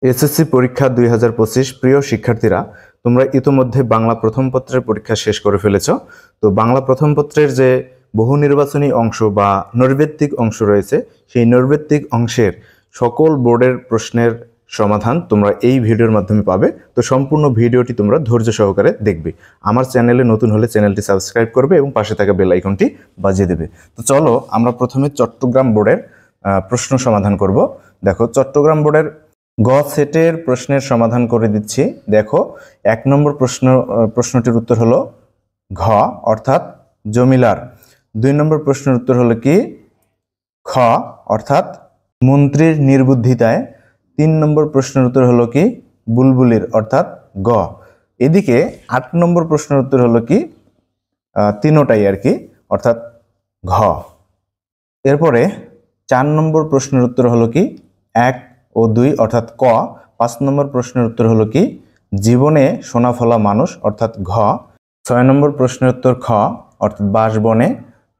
SSC পরীক্ষা 2025 প্রিয় শিক্ষার্থীরা, তোমরা ইতোমধ্যে বাংলা প্রথম পত্রের পরীক্ষা শেষ করে ফেলেছ। তো বাংলা প্রথম পত্রের যে বহু নির্বাচনী অংশ বা নৈর্ব্যক্তিক অংশ রয়েছে, সেই নৈর্ব্যক্তিক অংশের সকল বোর্ডের প্রশ্নের সমাধান তোমরা এই ভিডিওর মাধ্যমে পাবে। তো সম্পূর্ণ ভিডিওটি তোমরা ধৈর্য সহকারে দেখবে। আমার চ্যানেলে নতুন হলে চ্যানেলটি সাবস্ক্রাইব করবে এবং পাশে থাকা বেল আইকনটি বাজিয়ে দেবে। তো চলো আমরা প্রথমে চট্টগ্রাম বোর্ডের প্রশ্ন সমাধান করব। দেখো, চট্টগ্রাম বোর্ডের গ সেটের প্রশ্নের সমাধান করে দিচ্ছি। দেখো, 1 নম্বর প্রশ্নটির উত্তর হলো ঘ অর্থাৎ জমিলার। 2 নম্বর প্রশ্নের উত্তর হলো কি খ অর্থাৎ মন্ত্রীর নির্বুদ্ধিতায়। 3 নম্বর প্রশ্নের উত্তর হলো কি বুলবুলির অর্থাৎ গ। এদিকে 8 নম্বর প্রশ্নের উত্তর হলো কি তিনোটাই আর কি অর্থাৎ ঘ। এরপরে 4 নম্বর প্রশ্নের উত্তর হলো কি 1 ও 2 অর্থাৎ ক। 5 নম্বর প্রশ্নের উত্তর হলো কি জীবনে সোনাফলা মানুষ অর্থাৎ ঘ। 6 নম্বর প্রশ্নের উত্তর খ অর্থাৎ বাসবনে।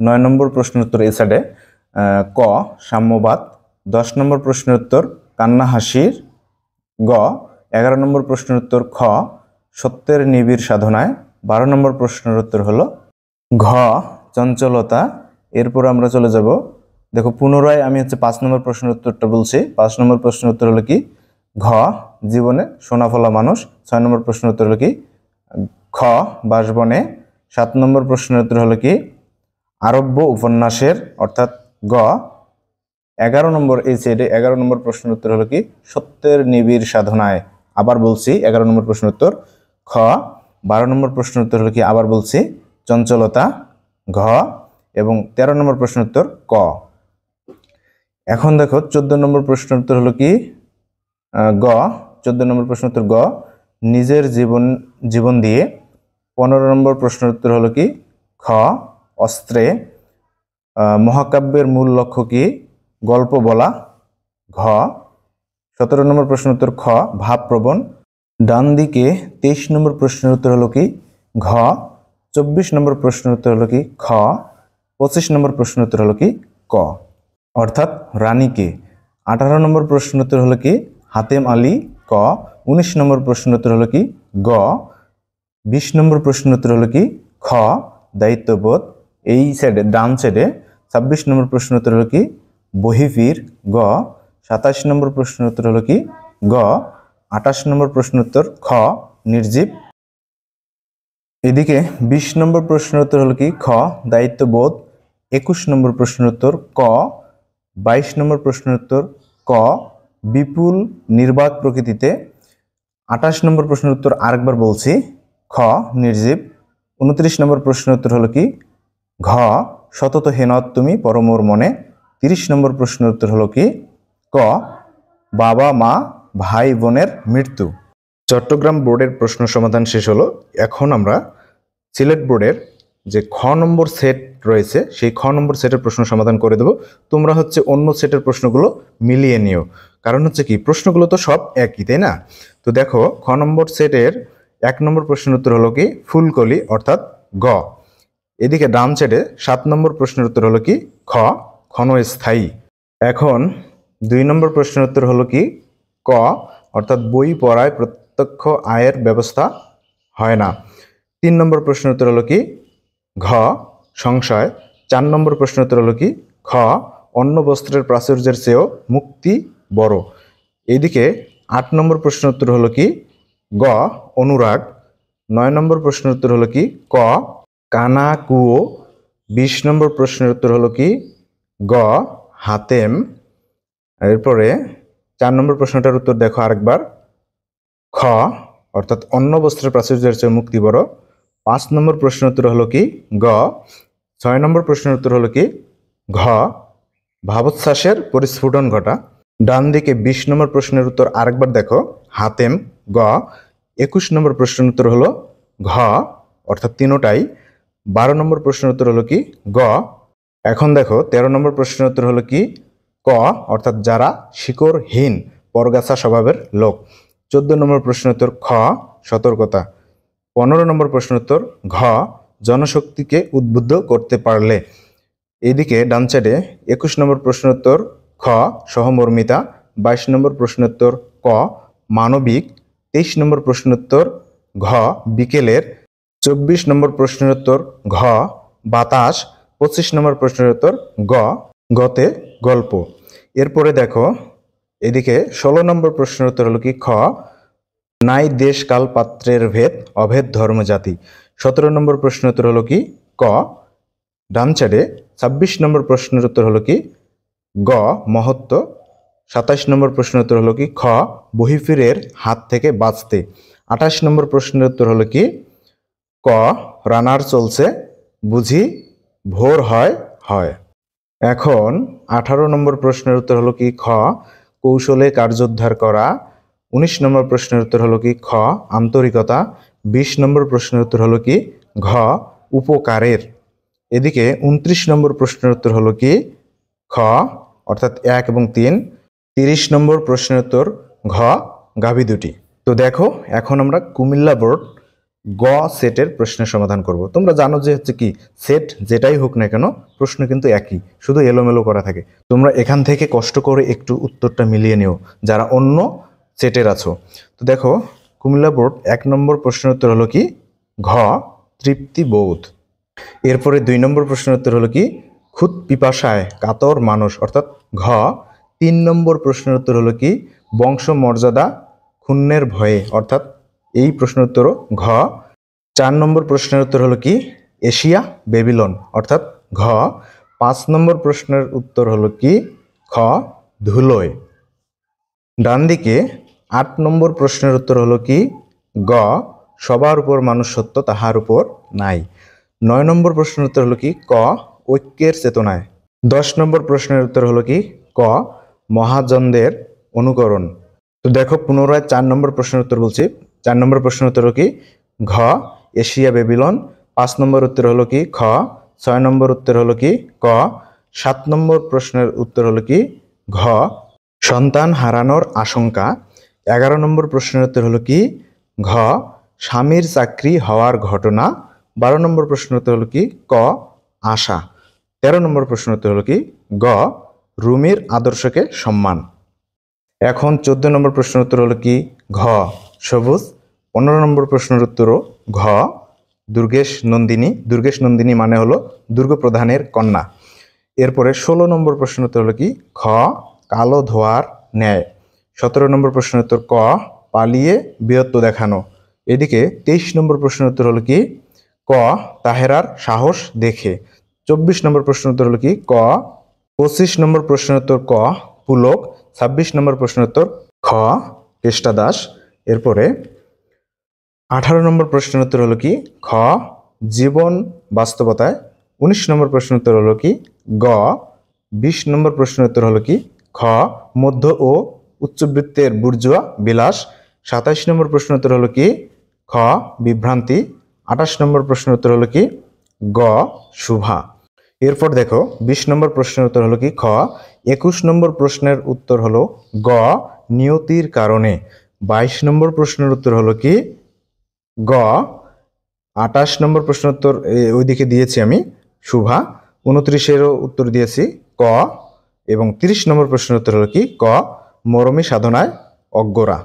9 নম্বর প্রশ্নের উত্তর এসাডে ক সাম্যবাদ। 10 নম্বর প্রশ্নের উত্তর কান্না হাসির গ। 11 নম্বর প্রশ্নের উত্তর খ সত্যের নিবিড় সাধনায়। 12 নম্বর প্রশ্নের উত্তর হলো ঘ চঞ্চলতা। এরপর আমরা চলে যাব, দেখো পুনরায় আমি 5 নম্বর প্রশ্নের উত্তরটা বলছি। 5 নম্বর প্রশ্নের উত্তর হলো কি ঘ জীবনে সোনাফলা মানুষ। 6 নম্বর প্রশ্নের উত্তর হলো কি খ বাসবনে। 7 নম্বর প্রশ্নের উত্তর হলো কি আরব্য উপন্যাসের অর্থাৎ গ। 11 নম্বর এই সাইডে 11 নম্বর প্রশ্নের উত্তর হলো কি সত্যের নিবিড় সাধনায়। আবার বলছি 11 নম্বর প্রশ্নের উত্তর খ। 12 নম্বর প্রশ্নের উত্তর হলো কি আবার বলছি চঞ্চলতা ঘ। এবং 13 নম্বর প্রশ্নের উত্তর ক। এখন দেখো 14 নম্বর প্রশ্নের উত্তর হলো কি গ। 14 নম্বর প্রশ্নের উত্তর গ নিজের জীবন দিয়ে। 15 নম্বর প্রশ্নের উত্তর হলো কি খ অস্ত্রে। মহাকাব্যের মূল লক্ষ্য কি গল্প বলা ঘ। 17 নম্বর প্রশ্নের উত্তর খ ভাবপ্রবণ। ডান দিকে 23 নম্বর প্রশ্নের উত্তর হলো কি ঘ। 24 নম্বর প্রশ্নের উত্তর হলো কি খ। 25 নম্বর প্রশ্নের উত্তর হলো কি ক অর্থাৎ রানীকে। 18 নম্বর প্রশ্নের উত্তর হলো কি হাতেম আলী ক। 19 নম্বর প্রশ্নের উত্তর হলো কি গ। 20 নম্বর প্রশ্নের উত্তর হলো কি খ দায়িত্ববোধ এই সাইডে ডান সাইডে। 26 নম্বর প্রশ্নের উত্তর হলো কি বহিফির গ। 27 নম্বর প্রশ্নের উত্তর হলো কি গ। 28 নম্বর প্রশ্নের উত্তর খ নির্জীব। এদিকে 20 নম্বর প্রশ্নের উত্তর হলো কি খ দায়িত্ববোধ। 21 নম্বর প্রশ্নের উত্তর ক। 22 নম্বর প্রশ্নের উত্তর ক বিপুল নির্বাক প্রকৃতিতে। 28 নম্বর প্রশ্নের উত্তর আরেকবার বলছি খ নির্জীব। 29 নম্বর প্রশ্নের উত্তর হলো কি ঘ সতত হেনত তুমি পরমোর মনে। 30 নম্বর প্রশ্নের উত্তর হলো কি ক বাবা মা ভাই বোনের মৃত্যু। চট্টগ্রাম বোর্ডের প্রশ্ন সমাধান শেষ হলো। এখন আমরা সিলেট বোর্ডের যে খ নম্বর সেট রয়েছে সেই খ নম্বর সেটের প্রশ্ন সমাধান করে দেব। তোমরা অন্য সেটের প্রশ্নগুলো মিলিয়ে নিও, কারণ কি প্রশ্নগুলো তো সব একই, তাই না? তো দেখো, খ নম্বর সেটের 1 নম্বর প্রশ্নের উত্তর হলো কি ফুলকলি অর্থাৎ গ। এদিকে ডান সাইডে 7 নম্বর প্রশ্নের উত্তর হলো কি খ ক্ষণস্থায়ী। এখন 2 নম্বর প্রশ্নের উত্তর হলো কি ক অর্থাৎ বই পড়ায় প্রত্যক্ষ আয়ের ব্যবস্থা হয় না। 3 নম্বর প্রশ্নের উত্তর হলো কি ঘ সংশয়। 4 নম্বর প্রশ্নের উত্তর হলো কি খ অন্ন বস্ত্রের প্রাচুর্যের চেয়েও মুক্তি বড়। এইদিকে 8 নম্বর প্রশ্নের উত্তর হলো কি গ অনুরাগ। 9 নম্বর প্রশ্নের উত্তর হলো কি ক কানা কুয়ো। 20 নম্বর প্রশ্নের উত্তর হলো কি গ হাতেম। এরপরে 4 নম্বর প্রশ্নটার উত্তর দেখো আরেকবার খ অর্থাৎ অন্ন বস্ত্রের প্রাচুর্যের চেয়ে মুক্তি বড়। 5 নম্বর প্রশ্নের উত্তর হলো কি গ। 6 নম্বর প্রশ্নের উত্তর হলো কি ঘ ভাবোচ্ছ্বাসের পরিস্ফুটন ঘটা। ডান দিকে 20 নম্বর প্রশ্নের উত্তর আরেকবার দেখো হাতেম গ। 21 নম্বর প্রশ্নের উত্তর হলো ঘ অর্থাৎ তিনোটাই। 12 নম্বর প্রশ্নের উত্তর হলো কি গ। এখন দেখো 13 নম্বর প্রশ্নের উত্তর হলো কি ক অর্থাৎ যারা শিকড়হীন পরগাছা স্বভাবের লোক। 14 নম্বর প্রশ্নের উত্তর খ সতর্কতা। 15 নম্বর প্রশ্নের উত্তর ঘ জনশক্তিকে উদ্বুদ্ধ করতে পারলে। এদিকে ডান সাইডে 21 নম্বর প্রশ্নের উত্তর খ সহমর্মিতা। 22 নম্বর প্রশ্নের উত্তর ক মানবিক। 23 নম্বর প্রশ্নের উত্তর ঘ বিকেলের। 24 নম্বর প্রশ্নের উত্তর ঘ বাতাস। 25 নম্বর প্রশ্নের উত্তর গতে গল্প। এরপরে দেখো এদিকে 16 নম্বর প্রশ্নের উত্তর হলো কি খ নাই দেশ কাল পাত্রের ভেদ অভেদ ধর্ম জাতি। 17 নম্বর প্রশ্নের উত্তর হলো কি ক ডান সাইডে। 26 নম্বর প্রশ্নের উত্তর হলো কি গ মহত্ব। 27 নম্বর প্রশ্নের উত্তর হলো কি খ বহিফিরের হাত থেকে বাঁচতে। 28 নম্বর প্রশ্নের উত্তর হলো কি ক রানার চলছে বুঝি ভোর হয় হয়। এখন 18 নম্বর প্রশ্নের উত্তর হলো কি খ কৌশলে কার্যোদ্ধার করা। 19 নম্বর প্রশ্নের উত্তর হলো কি খ আন্তরিকতা। 20 নম্বর প্রশ্নের উত্তর হলো কি ঘ উপকারের। এদিকে 29 নম্বর প্রশ্নের উত্তর হলো কি খ অর্থাৎ 1 এবং 3। 30 নম্বর প্রশ্নের উত্তর ঘ গাভী দুটি। তো দেখো এখন আমরা কুমিল্লা বোর্ড গ সেটের প্রশ্নের সমাধান করব। তোমরা জানো যে হচ্ছে কি সেট যেটাই হোক না কেন প্রশ্ন কিন্তু একই, শুধু এলোমেলো করা থাকে। তোমরা এখান থেকে কষ্ট করে একটু উত্তরটা মিলিয়ে নিও যারা অন্য সেটের আছো। তো দেখো কুমিল্লা বোর্ড 1 নম্বর প্রশ্নের উত্তর হলো কি ঘ তৃপ্তিবোধ। এরপরে 2 নম্বর প্রশ্নের উত্তর হলো কি ক্ষুদ পিপাসায় কাতর মানুষ অর্থাৎ ঘ। 3 নম্বর প্রশ্নের উত্তর হলো কি বংশমর্যাদা ক্ষুণ্ণের ভয়ে অর্থাৎ এই প্রশ্নের উত্তর ঘ। 4 নম্বর প্রশ্নের উত্তর হলো কি এশিয়া বেবিলন অর্থাৎ ঘ। 5 নম্বর প্রশ্নের উত্তর হলো কি খ ধুলোয়। ডান দিকে 8 নম্বর প্রশ্নের উত্তর হলো কি গ সবার উপর মানুষ সত্য তাহার উপর নাই। 9 নম্বর প্রশ্নের উত্তর হলো কি ক ঐক্যের চেতনায়। 10 নম্বর প্রশ্নের উত্তর হলো কি ক মহাজনদের অনুকরণ। তো দেখো পুনরায় 4 নম্বর প্রশ্নের উত্তর বলছি। 4 নম্বর প্রশ্নের উত্তর হলো কি ঘ এশিয়া বেবিলন। 5 নম্বর উত্তর হলো কি খ। 6 নম্বর উত্তর হলো কি ক। 7 নম্বর প্রশ্নের উত্তর হলো কি ঘ সন্তান হারানোর আশঙ্কা। 11 নম্বর প্রশ্নের উত্তর হলো কি ঘ স্বামীর চাকরি হওয়ার ঘটনা। 12 নম্বর প্রশ্নের উত্তর হলো কি ক আশা। 13 নম্বর প্রশ্নের উত্তর হলো কি গ রুমির আদর্শকে সম্মান। এখন 14 নম্বর প্রশ্নের উত্তর হলো কি ঘ সবুজ। 15 নম্বর প্রশ্নের উত্তর ঘ দুর্গেশ নন্দিনী। দুর্গেশ নন্দিনী মানে হলো দুর্গপ্রধানের কন্যা। এরপরে 16 নম্বর প্রশ্নের উত্তর হলো কি খ কালো ধোয়ার ন্যায়। 17 নম্বর প্রশ্নের উত্তর ক পালিয়ে বীরত্ব দেখানো। এদিকে 23 নম্বর প্রশ্নের উত্তর হলো কি ক তাহেরার সাহস দেখে। 24 নম্বর প্রশ্নের উত্তর হলো কি ক। 25 নম্বর প্রশ্নের উত্তর ক পুলক। 26 নম্বর প্রশ্নের উত্তর খ কেষ্টাদাস। এরপরে 18 নম্বর প্রশ্নের উত্তর হলো কি খ জীবন বাস্তবতায়। 19 নম্বর প্রশ্নের উত্তর হলো কি গ। 20 নম্বর প্রশ্নের উত্তর হলো কি খ মধ্য ও উচ্চবৃত্তের বুর্জুয়া বিলাস। 27 নম্বর প্রশ্নের উত্তর হলো কি খ বিভ্রান্তি। 28 নম্বর প্রশ্নের উত্তর হলো কি গ শুভা। এরপর দেখো 20 নম্বর প্রশ্নের উত্তর হলো কি খ। 21 নম্বর প্রশ্নের উত্তর হলো গ নিয়তির কারণে। 22 নম্বর প্রশ্নের উত্তর হলো কি গ। 28 নম্বর প্রশ্নের উত্তর ওইদিকে দিয়েছি আমি শুভা। 29-এরও উত্তর দিয়েছি ক। এবং 30 নম্বর প্রশ্নের উত্তর হলো কি ক মরমী সাধনায় অজ্ঞরা।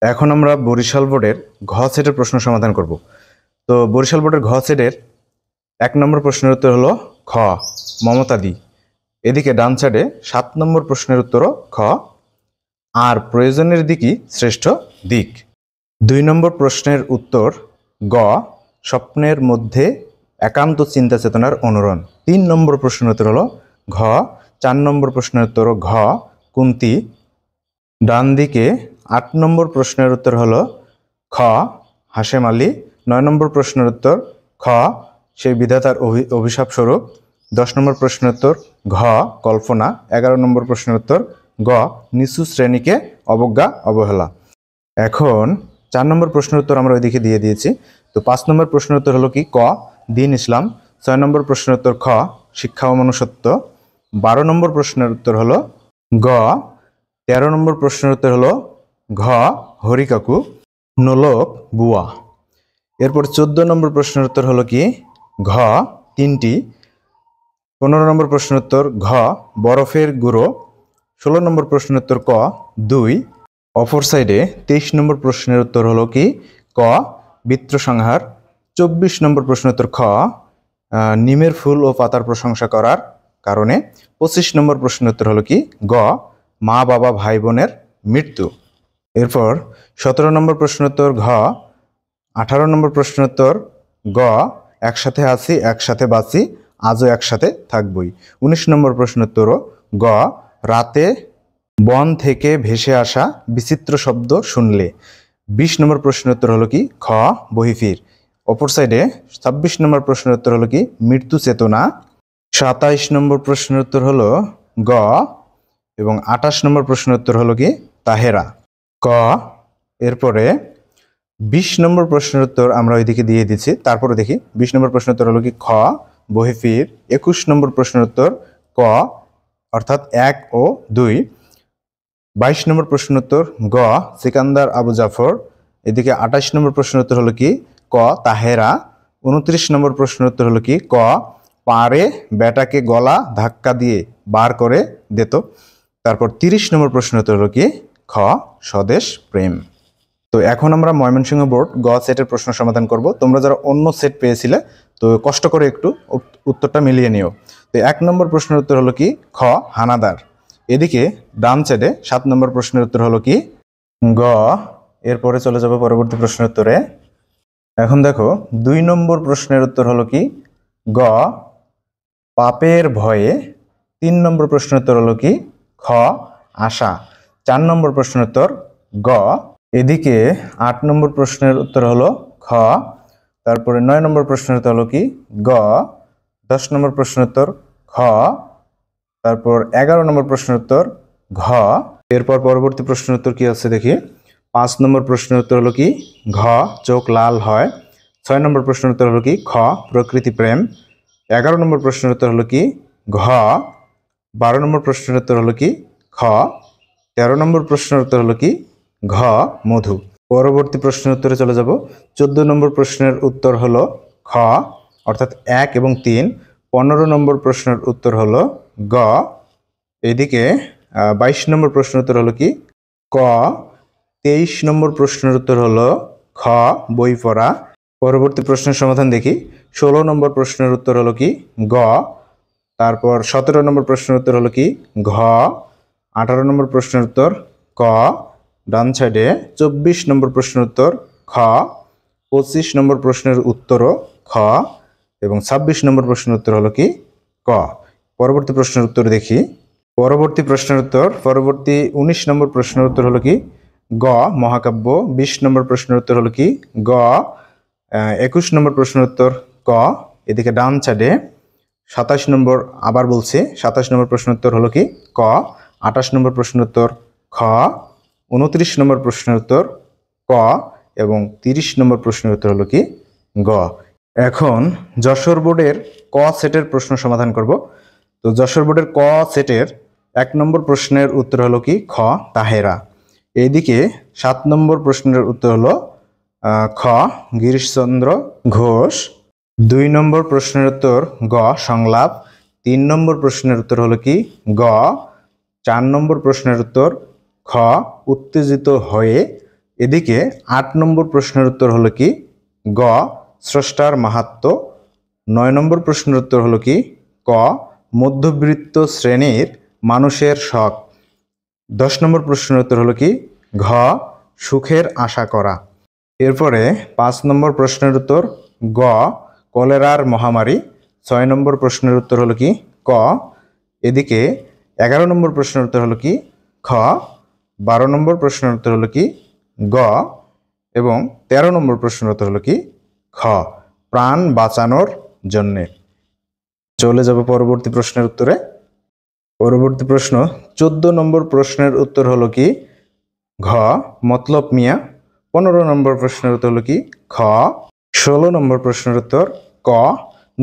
এখন আমরা বরিশাল বোর্ডের ঘ সেটের প্রশ্ন সমাধান করব। তো বরিশাল বোর্ডের ঘ সেটের 1 নম্বর প্রশ্নের উত্তর হলো খ মমতাদি। এদিকে ডান সাইডে 7 নম্বর প্রশ্নের উত্তরও খ আর প্রয়োজনের দিকই শ্রেষ্ঠ দিক। 2 নম্বর প্রশ্নের উত্তর গ স্বপ্নের মধ্যে একান্ত চিন্তা চেতনার অনুরণ। 3 নম্বর প্রশ্নের উত্তর হলো ঘ। 4 নম্বর প্রশ্নের উত্তর ঘ কুন্তি। ডান দিকে 8 নম্বর প্রশ্নের উত্তর হলো খ হাশেম আলী। 9 নম্বর প্রশ্নের উত্তর খ সেই বিধাতার অভিশাপ স্বরূপ। 10 নম্বর প্রশ্নের উত্তর ঘ কল্পনা। 11 নম্বর প্রশ্নের উত্তর গ নিচু শ্রেণীকে অবজ্ঞা অবহেলা। এখন 4 নম্বর প্রশ্নের উত্তর আমরা ওইদিকে দিয়ে দিয়েছি। তো 5 নম্বর প্রশ্নের উত্তর হলো কি ক দ্বীন ইসলাম। 6 নম্বর প্রশ্নের উত্তর খ শিক্ষা ও মনুষ্যত্ব। 12 নম্বর প্রশ্নের উত্তর হলো গ। 13 নম্বর প্রশ্নের উত্তর হলো ঘ হরিকাকু নোলক বুয়া। এরপর 14 নম্বর প্রশ্নের উত্তর হলো কি ঘ 3টি। 15 নম্বর প্রশ্নের উত্তর ঘ বরফের গুঁড়ো। 16 নম্বর প্রশ্নের উত্তর ক 2। অপর সাইডে 23 নম্বর প্রশ্নের উত্তর হলো কি ক বৃত্রসংহার। 24 নম্বর প্রশ্নের উত্তর খ নিমের ফুল ও পাতার প্রশংসা করার কারণে। 25 নম্বর প্রশ্নের উত্তর হলো কি গ মা বাবা ভাই বোনের মৃত্যু। এরপর 17 নম্বর প্রশ্নের উত্তর ঘ। 18 নম্বর প্রশ্নের উত্তর গ একসাথে আছি একসাথে বাঁচি আজও একসাথে থাকবই। 19 নম্বর প্রশ্নের উত্তর গ রাতে বন থেকে ভেসে আসা বিচিত্র শব্দ শুনলে। 20 নম্বর প্রশ্নের উত্তর হলো কি খ বহিফির। অপর সাইডে 26 নম্বর প্রশ্নের উত্তর হলো কি মৃত্যু চেতনা। 27 নম্বর প্রশ্নের উত্তর হলো গ এবং 28 নম্বর প্রশ্নের উত্তর হলো কি তাহেরা ক। এরপরে 20 নম্বর প্রশ্নের উত্তর আমরা ওইদিকে দিয়ে দিচ্ছি, তারপরে দেখি 20 নম্বর প্রশ্নের উত্তর হলো কি খ বহিফির। 21 নম্বর প্রশ্নের উত্তর ক অর্থাৎ 1 ও 2। 22 নম্বর প্রশ্নের উত্তর গ সিকান্দার আবু জাফর। এদিকে 28 নম্বর প্রশ্নের উত্তর হলো কি ক তাহেরা। 29 নম্বর প্রশ্নের উত্তর হলো কি ক পারে বেটাকে গলা ধাক্কা দিয়ে বার করে দিত। তারপর 30 নম্বর প্রশ্নের উত্তর হলো কি খ স্বদেশ প্রেম। তো এখন আমরা ময়মনসিংহ বোর্ড গ সেটের প্রশ্ন সমাধান করব। তোমরা যারা অন্য সেট পেয়েছিলে তো কষ্ট করে একটু উত্তরটা মিলিয়ে নিও। তো 1 নম্বর প্রশ্নের উত্তর হলো কি খ হানাদার। এদিকে ডান সাইডে 7 নম্বর প্রশ্নের উত্তর হলো কি গ। এরপরে চলে যাব পরবর্তী প্রশ্নের উত্তরে। এখন দেখো 2 নম্বর প্রশ্নের উত্তর হলো কি গ পাপের ভয়ে। 3 নম্বর প্রশ্নের উত্তর হলো কি খ আশা। 4 নম্বর প্রশ্নের উত্তর গ। এদিকে 8 নম্বর প্রশ্নের উত্তর হলো খ। তারপরে 9 নম্বর প্রশ্নের উত্তর হলো কি গ। 10 নম্বর প্রশ্নের উত্তর খ। তারপর 11 নম্বর প্রশ্নের উত্তর ঘ। এরপর পরবর্তী প্রশ্নের উত্তর কি আছে দেখি। 5 নম্বর প্রশ্নের উত্তর হলো কি ঘ চোখ লাল হয়। 6 নম্বর প্রশ্নের উত্তর হলো কি খ প্রকৃতি প্রেম। 11 নম্বর প্রশ্নের উত্তর হলো কি ঘ। 12 নম্বর প্রশ্নের উত্তর হলো কি খ। 13 নম্বর প্রশ্নের উত্তর হলো কি ঘ মধু। পরবর্তী প্রশ্নের উত্তরে চলে যাব। 14 নম্বর প্রশ্নের উত্তর হলো খ অর্থাৎ 1 এবং 3। 15 নম্বর প্রশ্নের উত্তর হলো গ। এদিকে 22 নম্বর প্রশ্নের উত্তর হলো কি ক। 23 নম্বর প্রশ্নের উত্তর হলো খ বই পড়া। পরবর্তী প্রশ্নের সমাধান দেখি। 16 নম্বর প্রশ্নের উত্তর হলো কি গ। তারপর 17 নম্বর প্রশ্নের উত্তর হলো কি ঘ। 18 নম্বর প্রশ্নের উত্তর ক। ডান সাইডে 24 নম্বর প্রশ্নের উত্তর খ। 25 নম্বর প্রশ্নের উত্তরও খ এবং 26 নম্বর প্রশ্নের উত্তর হলো কি ক। পরবর্তী প্রশ্নের উত্তর দেখি। পরবর্তী প্রশ্নের উত্তর 19 নম্বর প্রশ্নের উত্তর হলো কি গ মহাকাব্য। 20 নম্বর প্রশ্নের উত্তর হলো কি গ। 21 নম্বর প্রশ্নের উত্তর ক। এদিকে ডান সাইডে 27 নম্বর আবার বলছি 27 নম্বর প্রশ্নের উত্তর হলো কি ক। 28 নম্বর প্রশ্নের উত্তর খ। 29 নম্বর প্রশ্নের উত্তর ক এবং 30 নম্বর প্রশ্নের উত্তর হলো কি গ। এখন যশোর বোর্ডের ক সেটের প্রশ্ন সমাধান করব। তো যশোর বোর্ডের ক সেটের 1 নম্বর প্রশ্নের উত্তর হলো কি খ তাহেরা। এইদিকে 7 নম্বর প্রশ্নের উত্তর হলো খ গিরিশচন্দ্র ঘোষ। 2 নম্বর প্রশ্নের উত্তর গ সংলাপ। 3 নম্বর প্রশ্নের উত্তর হলো কি গ। 4 নম্বর প্রশ্নের উত্তর খ উত্তেজিত হয়ে। এদিকে 8 নম্বর প্রশ্নের উত্তর হলো কি গ স্রষ্টার মাহাত্ম্য। 9 নম্বর প্রশ্নের উত্তর হলো কি ক মধ্যবিত্ত শ্রেণীর মানুষের শখ। 10 নম্বর প্রশ্নের উত্তর হলো কি ঘ সুখের আশা করা। এরপরে 5 নম্বর প্রশ্নের উত্তর গ কলেরার মহামারী। 6 নম্বর প্রশ্নের উত্তর হলো কি ক। এদিকে 11 নম্বর প্রশ্নের উত্তর হলো কি খ। 12 নম্বর প্রশ্নের উত্তর হলো কি গ এবং 13 নম্বর প্রশ্নের উত্তর হলো কি খ প্রাণ বাঁচানোর জন্যে। চলে যাব পরবর্তী প্রশ্নের উত্তরে। পরবর্তী প্রশ্ন 14 নম্বর প্রশ্নের উত্তর হলো কি ঘ মতলব মিয়া। 15 নম্বর প্রশ্নের উত্তর হলো কি খ। 16 নম্বর প্রশ্নের উত্তর ক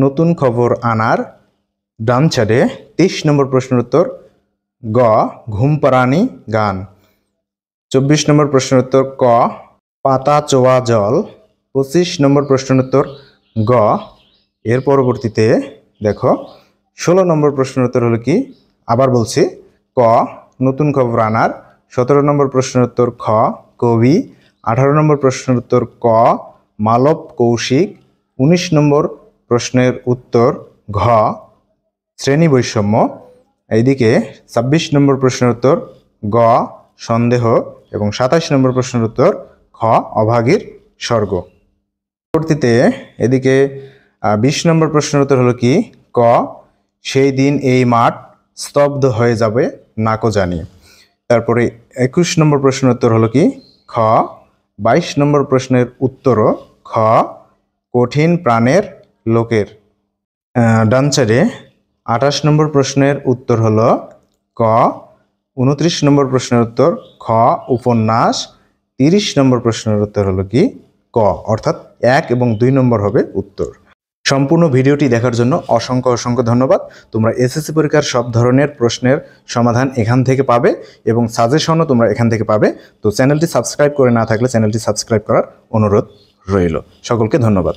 নতুন খবর আনার। ডান সাইডে 23 নম্বর প্রশ্নের উত্তর গ ঘুমপাড়ানি গান। 24 নম্বর প্রশ্নের উত্তর ক পাতা চোয়া জল। 25 নম্বর প্রশ্নের উত্তর গ। এর পরবর্তীতে দেখো 16 নম্বর প্রশ্নের উত্তর হলো কি আবার বলছি ক নতুন খবর আনার। 17 নম্বর প্রশ্নের উত্তর খ কবি, 18 নম্বর প্রশ্নের উত্তর ক মালব কৌশিক, 19 নম্বর প্রশ্নের উত্তর ঘ শ্রেণী বৈষম্য, এইদিকে 26 নম্বর প্রশ্নের উত্তর গ সন্দেহ এবং 27 নম্বর প্রশ্নের উত্তর খ অভাগীর স্বর্গ। পরবর্তীতে এদিকে 20 নম্বর প্রশ্নের উত্তর হলো কি ক সেই দিন এই মাঠ স্তব্ধ হয়ে যাবে নাকো জানি। তারপরে 21 নম্বর প্রশ্নের উত্তর হলো কি খ, 22 নম্বর প্রশ্নের উত্তরও খ কঠিন প্রাণের লোকের। ডান সাইডে 28 নম্বর প্রশ্নের উত্তর হলো ক, 29 নম্বর প্রশ্নের উত্তর খ উপন্যাস, 30 নম্বর প্রশ্নের উত্তর হলো কি ক অর্থাৎ 1 এবং 2 নম্বর হবে উত্তর। সম্পূর্ণ ভিডিওটি দেখার জন্য অসংখ্য অসংখ্য ধন্যবাদ। তোমরা এসএসসি পরীক্ষার সব ধরনের প্রশ্নের সমাধান এখান থেকে পাবে এবং সাজেশনও তোমরা এখান থেকে পাবে। তো চ্যানেলটি সাবস্ক্রাইব করে না থাকলে চ্যানেলটি সাবস্ক্রাইব করার অনুরোধ রইল। সকলকে ধন্যবাদ।